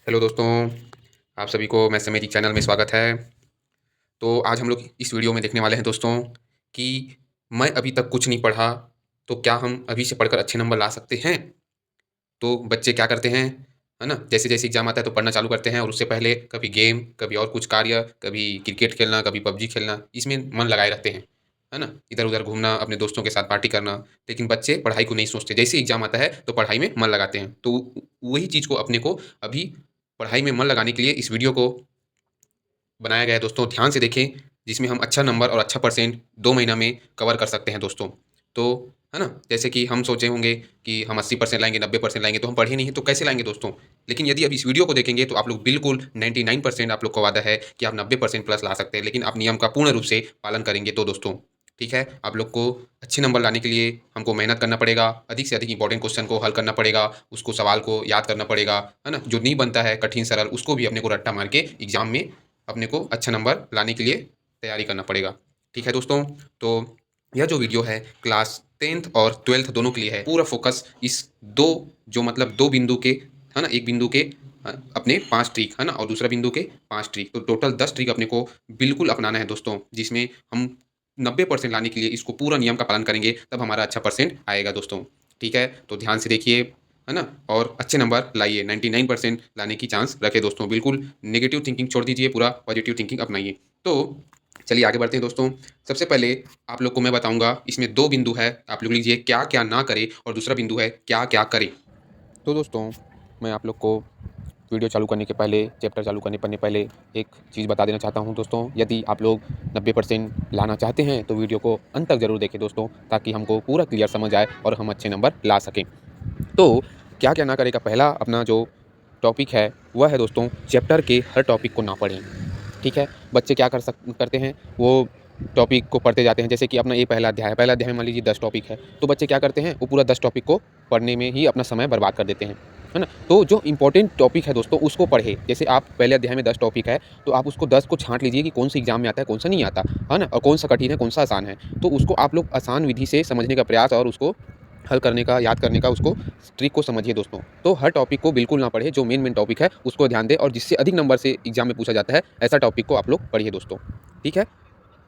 Hello दोस्तों, आप सभी को मैथ्स मैजिक चैनल में स्वागत है। तो आज हम लोग इस वीडियो में देखने वाले हैं दोस्तों कि मैं अभी तक कुछ नहीं पढ़ा, तो क्या हम अभी से पढ़कर अच्छे नंबर ला सकते हैं? तो बच्चे क्या करते हैं, है ना? जैसे-जैसे एग्ज़ाम आता है तो पढ़ना चालू करते हैं और उससे पहले कभी गेम, कभी और कुछ कार्य, कभी क्रिकेट खेलना, कभी पबजी खेलना, इसमें मन लगाए रहते हैं, है ना? इधर-उधर घूमना, अपने दोस्तों के साथ पार्टी करना, लेकिन बच्चे पढ़ाई को नहीं सोचते। जैसे ही एग्ज़ाम आता है तो पढ़ाई में मन लगाते हैं। तो वही चीज़ को अपने को अभी पढ़ाई में मन लगाने के लिए इस वीडियो को बनाया गया है दोस्तों, ध्यान से देखें, जिसमें हम अच्छा नंबर और अच्छा परसेंट 2 महीना में कवर कर सकते हैं दोस्तों। तो है ना? जैसे कि हम सोचे होंगे कि हम 80% लाएँगे, 90% लाएँगे, तो हम पढ़े नहीं हैं, तो कैसे लाएँगे दोस्तों? लेकिन यदि आप इस वीडियो को देखेंगे तो आप लोग बिल्कुल 99% आप लोग को वादा है कि आप 90% प्लस ला सकते हैं, लेकिन आप नियम का पूर्ण रूप से पालन करेंगे तो दोस्तों। ठीक है? आप लोग को अच्छे नंबर लाने के लिए हमको मेहनत करना पड़ेगा, अधिक से अधिक इम्पोर्टेंट क्वेश्चन को हल करना पड़ेगा, उसको सवाल को याद करना पड़ेगा, है ना? जो नहीं बनता है कठिन सरल, उसको भी अपने को रट्टा मार के एग्ज़ाम में अपने को अच्छा नंबर लाने के लिए तैयारी करना पड़ेगा। ठीक है दोस्तों? तो यह जो वीडियो है क्लास 10th और 12th दोनों के लिए है। पूरा फ़ोकस इस 2 जो मतलब 2 बिंदु के, है ना? एक बिंदु के अपने 5 ट्रिक, है ना? और दूसरा बिंदु के 5 ट्रिक, तो टोटल 10 ट्रिक अपने को बिल्कुल अपनाना है दोस्तों, जिसमें हम 90% लाने के लिए इसको पूरा नियम का पालन करेंगे, तब हमारा अच्छा परसेंट आएगा दोस्तों। ठीक है? तो ध्यान से देखिए, है ना? और अच्छे नंबर लाइए, 99% लाने की चांस रखें दोस्तों। बिल्कुल नेगेटिव थिंकिंग छोड़ दीजिए, पूरा पॉजिटिव थिंकिंग अपनाइए। तो चलिए आगे बढ़ते हैं दोस्तों। सबसे पहले आप लोग को मैं बताऊँगा, इसमें 2 बिंदु है, आप लोग लीजिए क्या-क्या ना करें और दूसरा बिंदु है क्या-क्या करें। तो दोस्तों, मैं आप लोग को वीडियो चालू करने के पहले, चैप्टर चालू करने पहले एक चीज़ बता देना चाहता हूँ दोस्तों, यदि आप लोग 90% लाना चाहते हैं तो वीडियो को अंत तक ज़रूर देखें दोस्तों, ताकि हमको पूरा क्लियर समझ आए और हम अच्छे नंबर ला सकें। तो क्या-क्या ना करें का पहला अपना जो टॉपिक है, वह है दोस्तों चैप्टर के हर टॉपिक को ना पढ़ें। ठीक है? बच्चे क्या करते हैं, वो टॉपिक को पढ़ते जाते हैं। जैसे कि अपना ये पहला अध्याय है, पहला अध्याय में मान लीजिए 10 टॉपिक है, तो बच्चे क्या करते हैं, वो पूरा 10 टॉपिक को पढ़ने में ही अपना समय बर्बाद कर देते हैं। है ना? तो जो इम्पोर्टेंट टॉपिक है दोस्तों, उसको पढ़ें। जैसे आप पहले अध्याय में 10 टॉपिक है, तो आप उसको 10 को छाँट लीजिए कि कौन-सा एग्ज़ाम में आता है, कौन-सा नहीं आता। है ना? और कौन-सा कठिन है, कौन-सा आसान है। तो उसको आप लोग आसान विधि से समझने का प्रयास और उसको हल करने का, याद करने का, उसको ट्रिक को समझिए दोस्तों। तो हर टॉपिक को बिल्कुल ना पढ़ें, जो मेन टॉपिक है उसको ध्यान दें और जिससे अधिक नंबर से एग्ज़ाम में पूछा जाता है, ऐसा टॉपिक को आप लोग पढ़िए दोस्तों। ठीक है?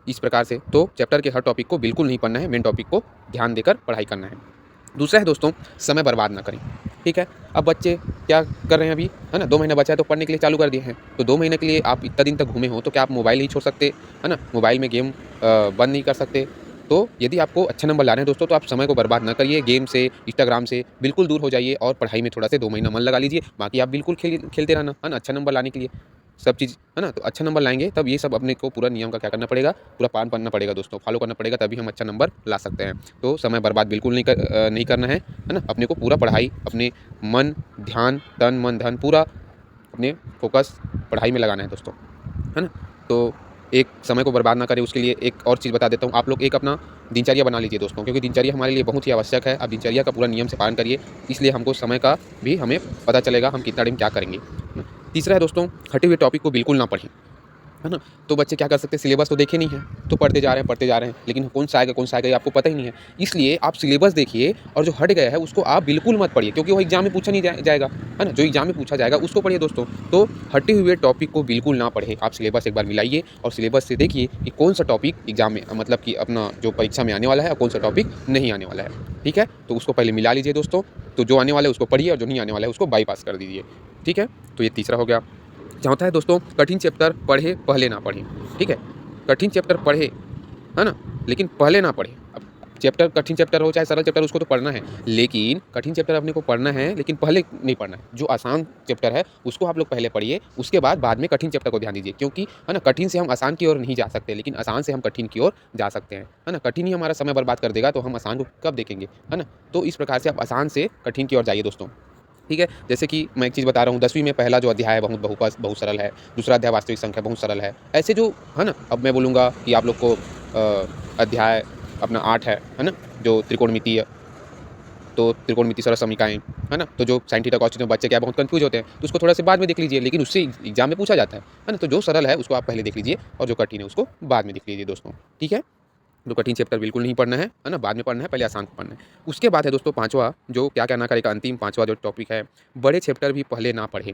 इस प्रकार से तो चैप्टर के हर टॉपिक को बिल्कुल नहीं पढ़ना है, मेन टॉपिक को ध्यान देकर पढ़ाई करना है। दूसरा है दोस्तों, समय बर्बाद ना करें। ठीक है? अब बच्चे क्या कर रहे हैं अभी, है ना? 2 महीना बचा है तो पढ़ने के लिए चालू कर दिए हैं। तो 2 महीने के लिए आप इतना दिन तक घूमे हो, तो क्या आप मोबाइल नहीं छोड़ सकते? है ना? मोबाइल में गेम बंद नहीं कर सकते? तो यदि आपको अच्छे नंबर लाने हैं दोस्तों, तो आप समय को बर्बाद ना करिए, गेम से, इंस्टाग्राम से बिल्कुल दूर हो जाइए और पढ़ाई में थोड़ा से 2 महीना मन लगा लीजिए। बाकी आप बिल्कुल खेलते रहना, है ना? अच्छा नंबर लाने के लिए सब चीज़, है ना? तो अच्छा नंबर लाएँगे तब ये सब अपने को पूरा नियम का क्या करना पड़ेगा, पूरा पालन करना पड़ेगा दोस्तों, फॉलो करना पड़ेगा, तभी हम अच्छा नंबर ला सकते हैं। तो समय बर्बाद बिल्कुल नहीं करना है ना? अपने को पूरा पढ़ाई, अपने मन, ध्यान, तन, मन, धन पूरा अपने फ़ोकस पढ़ाई में लगाना है दोस्तों, है ना? तो एक समय को बर्बाद ना करें, उसके लिए एक और चीज़ बता देता हूँ, आप लोग एक अपना दिनचर्या बना लीजिए दोस्तों, क्योंकि दिनचर्या हमारे लिए बहुत ही आवश्यक है। आप दिनचर्या का पूरा नियम से पालन करिए, इसलिए हमको समय का भी हमें पता चलेगा, हम कितना टाइम क्या करेंगे। तीसरा है दोस्तों, हटे हुए टॉपिक को बिल्कुल ना पढ़ें। है ना? तो बच्चे क्या कर सकते हैं, सिलेबस तो देखे नहीं है, तो पढ़ते जा रहे हैं, लेकिन कौन सा आएगा ये आपको पता ही नहीं है। इसलिए आप सिलेबस देखिए और जो हट गया है उसको आप बिल्कुल मत पढ़िए, क्योंकि वो एग्ज़ाम में पूछा नहीं जाएगा, है ना? जो एग्ज़ाम में पूछा जाएगा उसको पढ़िए दोस्तों। तो हटे हुए टॉपिक को बिल्कुल ना पढ़ें, आप सिलेबस एक बार मिलाइए और सिलेबस से देखिए कि कौन-सा टॉपिक एग्ज़ाम में मतलब कि अपना जो परीक्षा में आने वाला है और कौन-सा टॉपिक नहीं आने वाला है। ठीक है? तो उसको पहले मिला लीजिए दोस्तों, तो जो आने वाला है उसको पढ़िए और जो नहीं आने वाला है उसको बाईपास कर दीजिए। ठीक है? तो ये तीसरा हो गया। चौथा है दोस्तों, कठिन चैप्टर पढ़े पहले ना पढ़ें। ठीक है? कठिन चैप्टर पढ़े, है ना? लेकिन पहले ना पढ़ें। अब चैप्टर कठिन चैप्टर हो चाहे सरल चैप्टर, उसको तो पढ़ना है, लेकिन कठिन चैप्टर अपने को पढ़ना है, लेकिन पहले नहीं पढ़ना है। जो आसान चैप्टर है उसको आप लोग पहले पढ़िए, उसके बाद में कठिन चैप्टर को ध्यान दीजिए, क्योंकि है ना, कठिन से हम आसान की ओर नहीं जा सकते, लेकिन आसान से हम कठिन की ओर जा सकते हैं। है ना? कठिन ही हमारा समय बर्बाद कर देगा, तो हम आसान को कब देखेंगे? है ना? तो इस प्रकार से आप आसान से कठिन की ओर जाइए दोस्तों। ठीक है? जैसे कि मैं एक चीज़ बता रहा हूँ, 10वीं में पहला जो अध्याय है बहुत सरल है, दूसरा अध्याय वास्तविक संख्या बहुत सरल है। ऐसे जो है ना, अब मैं बोलूँगा कि आप लोग को अध्याय अपना 8 है ना? जो त्रिकोणमितीय, तो त्रिकोणमितीय सरल समीकरण, है ना? तो जो साइन थीटा कॉस थीटा में बच्चे क्या बहुत कन्फ्यूज़ होते हैं, तो उसको थोड़ा-सा बाद में देख लीजिए, लेकिन उससे एग्ज़ाम में पूछा जाता है ना? तो जो सरल है उसको आप पहले देख लीजिए और जो कठिन है उसको बाद में देख लीजिए दोस्तों। ठीक है? तो कठिन चैप्टर बिल्कुल नहीं पढ़ना है ना? बाद में पढ़ना है, पहले आसान को पढ़ना है। उसके बाद है दोस्तों 5वां, जो क्या-क्या ना करें का अंतिम 5वां जो टॉपिक है, बड़े चैप्टर भी पहले ना पढ़ें।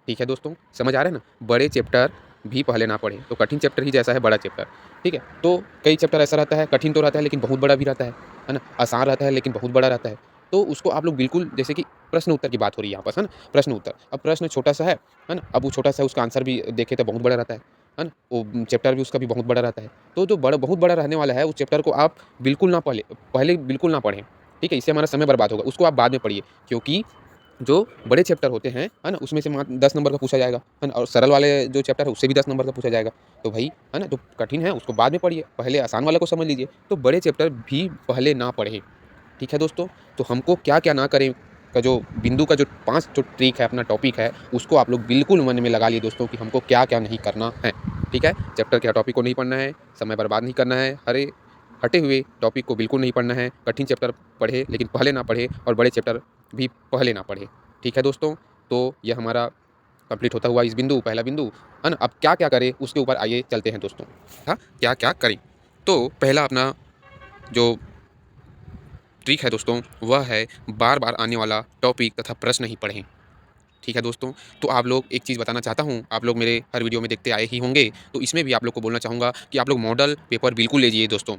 ठीक है दोस्तों, समझ आ रहा है ना? बड़े चैप्टर भी पहले ना पढ़ें, तो कठिन चैप्टर ही जैसा है बड़ा चैप्टर, ठीक है? तो कई चैप्टर ऐसा रहता है, कठिन तो रहता है लेकिन बहुत बड़ा भी रहता है ना? आसान रहता है लेकिन बहुत बड़ा रहता है। तो उसको आप लोग बिल्कुल, जैसे कि प्रश्न उत्तर की बात हो रही है यहाँ पर, है ना? प्रश्न उत्तर, अब प्रश्न छोटा-सा है ना? अब वो छोटा-सा है, उसका आंसर भी देखें तो बहुत बड़ा रहता है ना? वो चैप्टर भी उसका भी बहुत बड़ा रहता है। तो जो बड़ा बहुत बड़ा रहने वाला है, उस चैप्टर को आप बिल्कुल ना पहले बिल्कुल ना पढ़ें, ठीक है? इससे हमारा समय बर्बाद होगा, उसको आप बाद में पढ़िए, क्योंकि जो बड़े चैप्टर होते हैं, है ना? उसमें से मात्र 10 नंबर का पूछा जाएगा, है ना? और सरल वाले जो चैप्टर है उससे भी 10 नंबर का पूछा जाएगा। तो भई, है ना? जो कठिन है उसको बाद में पढ़िए, पहले आसान वाले को समझ लीजिए। तो बड़े चैप्टर भी पहले ना पढ़ें, ठीक है दोस्तों? तो हमको क्या-क्या ना करें का जो बिंदु का जो 5 जो ट्रिक है, अपना टॉपिक है, उसको आप लोग बिल्कुल मन में लगा लिए दोस्तों कि हमको क्या-क्या नहीं करना है, ठीक है? चैप्टर के टॉपिक को नहीं पढ़ना है, समय बर्बाद नहीं करना है, हटे हुए टॉपिक को बिल्कुल नहीं पढ़ना है, कठिन चैप्टर पढ़े लेकिन पहले ना पढ़े और बड़े चैप्टर भी पहले ना पढ़े, ठीक है दोस्तों? तो यह हमारा कंप्लीट होता हुआ इस बिंदु, पहला बिंदु, है ना? अब क्या-क्या करें उसके ऊपर आइए चलते हैं दोस्तों। हाँ, क्या-क्या करें? तो पहला अपना जो ट्रिक है दोस्तों, वह है बार-बार आने वाला टॉपिक तथा प्रश्न ही पढ़ें। ठीक है दोस्तों, तो आप लोग एक चीज़ बताना चाहता हूँ, आप लोग मेरे हर वीडियो में देखते आए ही होंगे, तो इसमें भी आप लोग को बोलना चाहूँगा कि आप लोग मॉडल पेपर बिल्कुल लीजिए दोस्तों।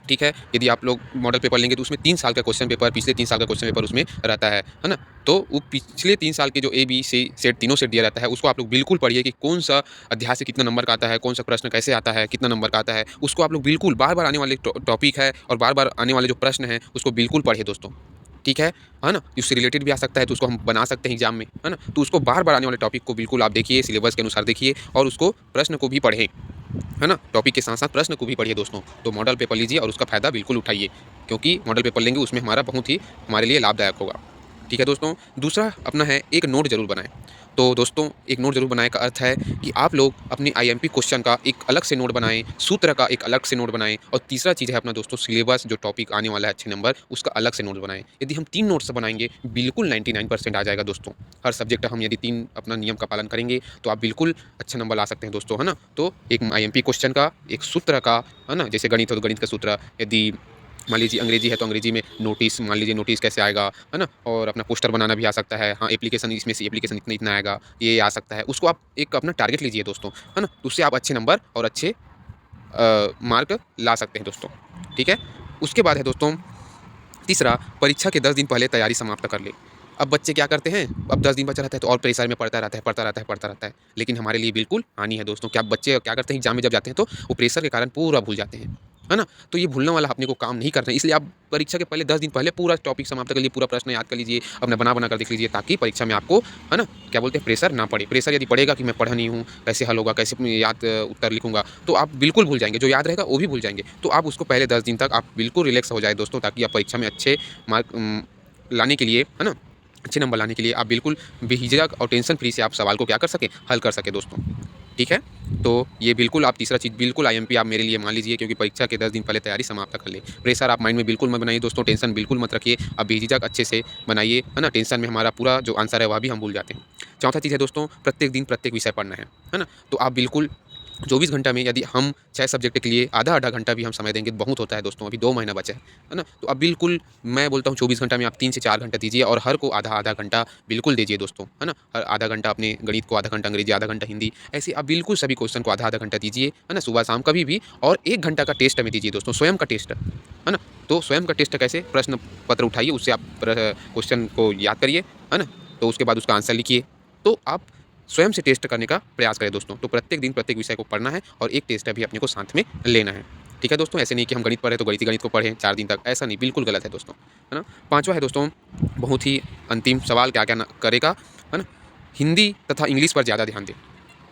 ठीक है? यदि आप लोग मॉडल पेपर लेंगे तो उसमें 3 साल का क्वेश्चन पेपर, पिछले 3 साल का क्वेश्चन पेपर उसमें रहता है ना? तो वो पिछले 3 साल के जो ए, बी, सी सेट तीनों सेट दिया रहता है, उसको आप लोग बिल्कुल पढ़िए कि कौन-सा अध्याय से कितना नंबर का आता है, कौन-सा प्रश्न कैसे आता है, कितना नंबर का आता है, उसको आप लोग बिल्कुल बार-बार आने वाले टॉपिक है और बार-बार आने वाले जो प्रश्न हैं, उसको बिल्कुल पढ़िए दोस्तों। ठीक है ना? उससे रिलेटेड भी आ सकता है तो उसको हम बना सकते हैं एग्ज़ाम में, है ना? तो उसको बार-बार आने वाले टॉपिक को बिल्कुल आप देखिए, सिलेबस के अनुसार देखिए और उसको प्रश्न को भी पढ़ें। है ना? टॉपिक के साथ-साथ प्रश्न को भी पढ़िए दोस्तों। तो मॉडल पेपर लीजिए और उसका फ़ायदा बिल्कुल उठाइए, क्योंकि मॉडल पेपर लेंगे उसमें हमारा बहुत ही हमारे लिए लाभदायक होगा। ठीक है दोस्तों? दूसरा अपना है एक नोट ज़रूर बनाएँ। तो दोस्तों एक नोट ज़रूर बनाएँ का अर्थ है कि आप लोग अपने आईएमपी क्वेश्चन का एक अलग से नोट बनाएँ, सूत्र का एक अलग से नोट बनाएँ और तीसरा चीज़ है अपना दोस्तों सिलेबस जो टॉपिक आने वाला है अच्छे नंबर, उसका अलग से नोट बनाएँ। यदि हम 3 नोट्स बनाएँगे, बिल्कुल 99% आ जाएगा दोस्तों। हर सब्जेक्ट हम यदि 3 अपना नियम का पालन करेंगे, तो आप बिल्कुल अच्छे नंबर ला सकते हैं दोस्तों, है ना? तो एक आईएमपी क्वेश्चन का, एक सूत्र का, है ना? जैसे गणित हो तो गणित का सूत्र, यदि मान लीजिए अंग्रेजी है तो अंग्रेजी में नोटिस, मान लीजिए नोटिस कैसे आएगा, है ना? और अपना पोस्टर बनाना भी आ सकता है। हाँ, एप्लीकेशन इसमें से एप्लीकेशन इतना-इतना आएगा, ये आ सकता है। उसको आप एक अपना टारगेट लीजिए दोस्तों, है ना? उससे आप अच्छे नंबर और अच्छे मार्क ला सकते हैं दोस्तों, ठीक है? उसके बाद है दोस्तों तीसरा, परीक्षा के 10 दिन पहले तैयारी समाप्त कर लें। अब बच्चे क्या करते हैं, अब 10 दिन बचा रहता है तो और प्रेशर में पढ़ता रहता है, पढ़ता रहता है, पढ़ता रहता है। लेकिन हमारे लिए बिल्कुल हानि है दोस्तों। क्या बच्चे क्या करते हैं एग्ज़ाम में जब जाते हैं तो वो प्रेशर के कारण पूरा भूल जाते हैं, है ना? तो ये भूलने वाला अपने को काम नहीं करना है। इसलिए आप परीक्षा के पहले 10 दिन पहले पूरा टॉपिक समाप्त कर लीजिए, पूरा प्रश्न याद कर लीजिए, अपना बना-बना कर देख लीजिए ताकि परीक्षा में आपको, है ना, क्या बोलते हैं प्रेशर ना पड़े। प्रेशर यदि पड़ेगा कि मैं पढ़ा नहीं हूँ, कैसे हल होगा, कैसे याद उत्तर लिखूँगा, तो आप बिल्कुल भूल जाएँगे। जो याद रहेगा वो भी भूल जाएँगे। तो आप उसको पहले 10 दिन तक आप बिल्कुल रिलैक्स हो जाए दोस्तों ताकि आप परीक्षा में अच्छे मार्क लाने के लिए, है ना? अच्छे नंबर लाने के लिए आप बिल्कुल बेझिझक और टेंशन फ्री से आप सवाल को क्या कर सकें, हल कर सकें दोस्तों। ठीक है? तो ये बिल्कुल आप तीसरा चीज़ बिल्कुल आईएमपी आप मेरे लिए मान लीजिए क्योंकि परीक्षा के 10 दिन पहले तैयारी समाप्त कर लें। प्रेशर आप माइंड में बिल्कुल मत बनाइए दोस्तों, टेंशन बिल्कुल मत रखिए। आप बेझिझक अच्छे से बनाइए, है ना? टेंशन में हमारा पूरा जो आंसर है वह भी हम भूल जाते हैं। चौथा चीज़ है दोस्तों, प्रत्येक दिन प्रत्येक विषय पढ़ना है ना? तो आप बिल्कुल 24 घंटा में यदि हम 6 सब्जेक्ट के लिए आधा-आधा घंटा भी हम समय देंगे तो बहुत होता है दोस्तों, अभी 2 महीना बचा है ना? तो अब बिल्कुल मैं बोलता हूँ 24 घंटा में आप 3 से 4 घंटा दीजिए और हर को आधा-आधा घंटा बिल्कुल दीजिए दोस्तों, है ना? हर आधा घंटा अपने गणित को, आधा घंटा अंग्रेजी, आधा घंटा हिंदी, ऐसे आप बिल्कुल सभी क्वेश्चन को आधा-आधा घंटा दीजिए, है ना? सुबह-शाम कभी भी और 1 घंटा का टेस्ट हमें दीजिए दोस्तों, स्वयं का टेस्ट, है ना? तो स्वयं का टेस्ट कैसे? प्रश्न पत्र उठाइए, उससे आप क्वेश्चन को याद करिए, है ना? तो उसके बाद उसका आंसर लिखिए। तो आप स्वयं से टेस्ट करने का प्रयास करें दोस्तों। तो प्रत्येक दिन प्रत्येक विषय को पढ़ना है और एक टेस्ट अभी अपने को साथ में लेना है। ठीक है दोस्तों? ऐसे नहीं कि हम गणित पढ़ें तो गणित ही गणित को पढ़ें 4 दिन तक, ऐसा नहीं, बिल्कुल गलत है दोस्तों। है ना? 5वां है दोस्तों, बहुत ही अंतिम सवाल क्या-क्या न करेगा, है ना? हिंदी तथा इंग्लिश पर ज़्यादा ध्यान दें।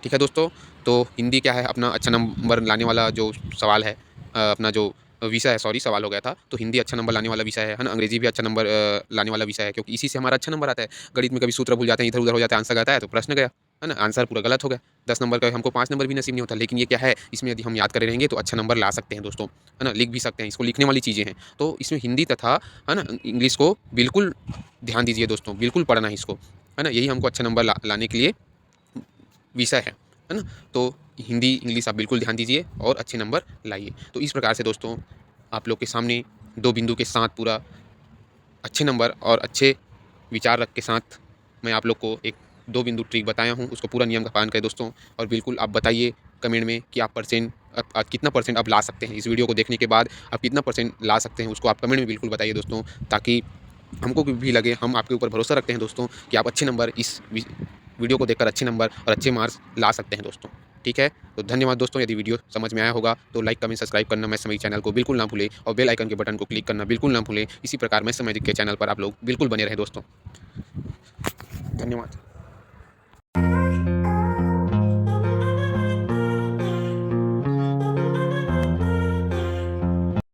ठीक है दोस्तों? तो हिंदी क्या है अपना अच्छा नंबर लाने वाला जो सवाल है, अपना जो विषय है, सॉरी सवाल हो गया था, तो हिंदी अच्छा नंबर लाने वाला विषय है ना? अंग्रेजी भी अच्छा नंबर लाने वाला विषय है क्योंकि इसी से हमारा अच्छा नंबर आता है। गणित में कभी सूत्र भूल जाते हैं, इधर-उधर हो जाता है, आंसर आता है तो प्रश्न गया, है ना? आंसर पूरा गलत हो गया। 10 नंबर का हमको 5 नंबर भी नसीब नहीं होता, लेकिन ये क्या है, इसमें यदि हम याद करे रहेंगे तो अच्छा नंबर ला सकते हैं दोस्तों, है ना? लिख भी सकते हैं, इसको लिखने वाली चीज़ें हैं। तो इसमें हिंदी तथा, है ना, इंग्लिश को बिल्कुल ध्यान दीजिए दोस्तों, बिल्कुल पढ़ना है इसको, है ना? यही हमको अच्छा नंबर लाने के लिए विषय है ना? तो हिंदी, इंग्लिश आप बिल्कुल ध्यान दीजिए और अच्छे नंबर लाइए। तो इस प्रकार से दोस्तों आप लोग के सामने 2 बिंदु के साथ पूरा अच्छे नंबर और अच्छे विचार रख के साथ मैं आप लोग को एक 2 बिंदु ट्रिक बताया हूँ, उसको पूरा नियम का पालन करें दोस्तों। और बिल्कुल आप बताइए कमेंट में कि आप कितना परसेंट आप ला सकते हैं। इस वीडियो को देखने के बाद आप कितना परसेंट ला सकते हैं, उसको आप कमेंट में बिल्कुल बताइए दोस्तों, ताकि हमको भी लगे, हम आपके ऊपर भरोसा रखते हैं दोस्तों कि आप अच्छे नंबर इस वीडियो को देखकर अच्छे नंबर और अच्छे मार्क्स ला सकते हैं दोस्तों। ठीक है, तो धन्यवाद दोस्तों। यदि वीडियो समझ में आया होगा तो लाइक कमेंट सब्सक्राइब करना मैथ्स मैजिक चैनल को बिल्कुल ना भूलें, और बेल आइकन के बटन को क्लिक करना बिल्कुल ना भूलें। इसी प्रकार मैथ्स मैजिक के चैनल पर आप लोग बिल्कुल बने रहें दोस्तों। धन्यवाद।